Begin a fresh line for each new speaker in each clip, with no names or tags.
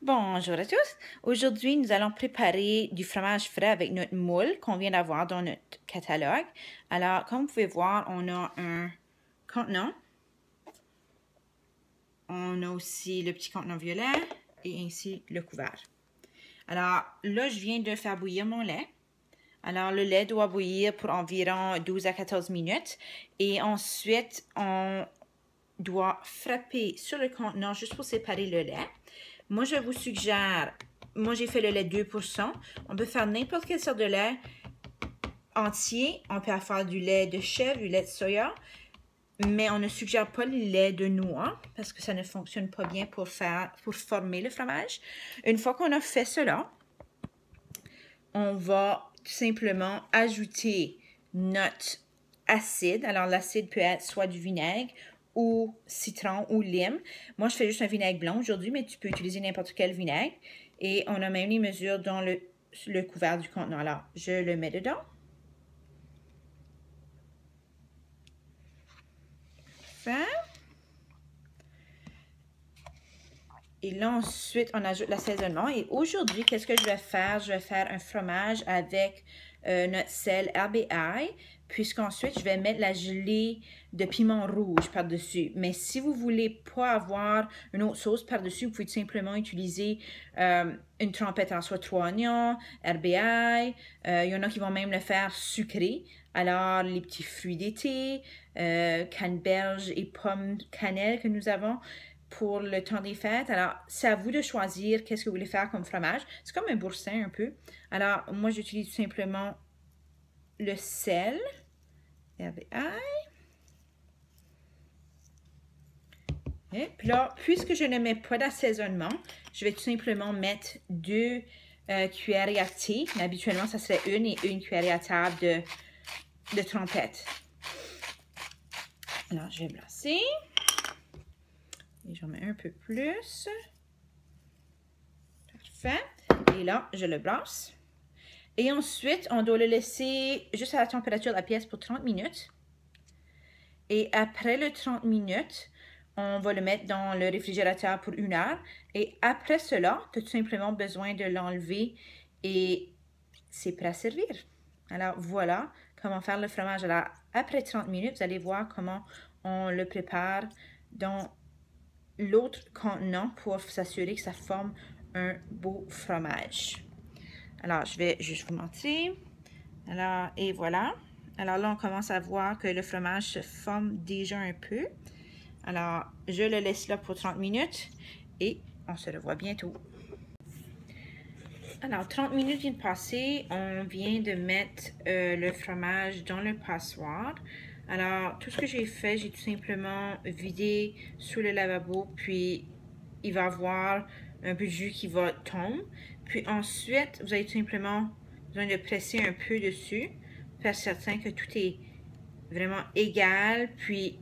Bonjour à tous. Aujourd'hui, nous allons préparer du fromage frais avec notre moule qu'on vient d'avoir dans notre catalogue. Alors, comme vous pouvez voir, on a un contenant. On a aussi le petit contenant violet et ainsi le couvert. Alors, là, je viens de faire bouillir mon lait. Alors, le lait doit bouillir pour environ 12 à 14 minutes. Et ensuite, on doit frapper sur le contenant juste pour séparer le lait. Moi, je vous suggère, moi j'ai fait le lait 2%. On peut faire n'importe quelle sorte de lait entier. On peut faire du lait de chèvre, du lait de soya. Mais on ne suggère pas le lait de noix parce que ça ne fonctionne pas bien pour former le fromage. Une fois qu'on a fait cela, on va tout simplement ajouter notre acide. Alors, l'acide peut être soit du vinaigre ou citron ou lime. Moi, je fais juste un vinaigre blanc aujourd'hui, mais tu peux utiliser n'importe quel vinaigre. Et on a même les mesures dans le couvert du contenant. Alors, je le mets dedans. Parfait. Et là, ensuite, on ajoute l'assaisonnement. Et aujourd'hui, qu'est-ce que je vais faire? Je vais faire un fromage avec notre sel RBI, puisqu'ensuite, je vais mettre la gelée de piment rouge par-dessus. Mais si vous ne voulez pas avoir une autre sauce par-dessus, vous pouvez tout simplement utiliser une trompette en soit 3 oignons, RBI. Il y en a qui vont même le faire sucré. Alors, les petits fruits d'été, canneberge et pommes cannelle que nous avons pour le temps des fêtes. Alors, c'est à vous de choisir qu'est-ce que vous voulez faire comme fromage. C'est comme un boursin un peu. Alors, moi, j'utilise tout simplement le sel. RBI. Et puis là, puisque je ne mets pas d'assaisonnement, je vais tout simplement mettre 2 cuillères à thé. Mais habituellement, ça serait une cuillère à table de trompette. Alors, je vais brasser. Et j'en mets un peu plus. Parfait. Et là, je le brasse. Et ensuite, on doit le laisser juste à la température de la pièce pour 30 minutes. Et après les 30 minutes, on va le mettre dans le réfrigérateur pour 1 heure. Et après cela, tu as tout simplement besoin de l'enlever et c'est prêt à servir. Alors, voilà comment faire le fromage. Alors, après 30 minutes, vous allez voir comment on le prépare dans l'autre contenant pour s'assurer que ça forme un beau fromage. Alors, je vais juste vous montrer. Alors, et voilà. Alors là, on commence à voir que le fromage se forme déjà un peu. Alors, je le laisse là pour 30 minutes et on se revoit bientôt. Alors, 30 minutes viennent de passer. On vient de mettre le fromage dans le passoire. Alors, tout ce que j'ai fait, j'ai tout simplement vidé sous le lavabo, puis il va y avoir un peu de jus qui va tomber. Puis ensuite, vous avez tout simplement besoin de presser un peu dessus, faire certain que tout est vraiment égal, puis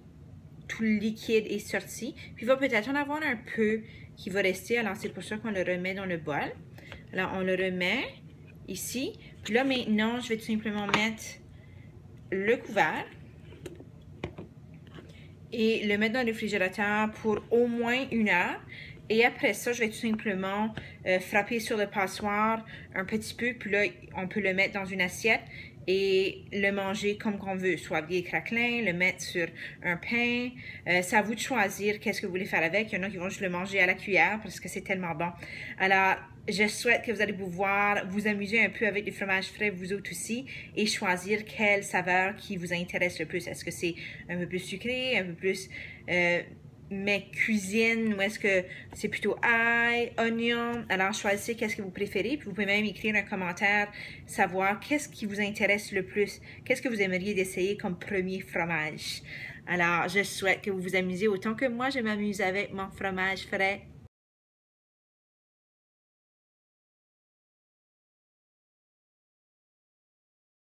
tout le liquide est sorti. Puis il va peut-être en avoir un peu qui va rester, alors c'est pour ça qu'on le remet dans le bol. Alors, on le remet ici. Puis là, maintenant, je vais tout simplement mettre le couvert et le mettre dans le réfrigérateur pour au moins 1 heure. Et après ça, je vais tout simplement frapper sur le passoire un petit peu. Puis là, on peut le mettre dans une assiette et le manger comme qu'on veut. Soit bien craquelin, le mettre sur un pain. C'est à vous de choisir qu'est-ce que vous voulez faire avec. Il y en a qui vont juste le manger à la cuillère parce que c'est tellement bon. Alors, je souhaite que vous allez pouvoir vous amuser un peu avec du fromage frais, vous autres aussi, et choisir quelle saveur qui vous intéresse le plus. Est-ce que c'est un peu plus sucré, un peu plus mais cuisine, ou est-ce que c'est plutôt ail, oignon? Alors, choisissez qu'est-ce que vous préférez, puis vous pouvez même écrire un commentaire, savoir qu'est-ce qui vous intéresse le plus, qu'est-ce que vous aimeriez d'essayer comme premier fromage. Alors, je souhaite que vous vous amusez autant que moi, je m'amuse avec mon fromage frais.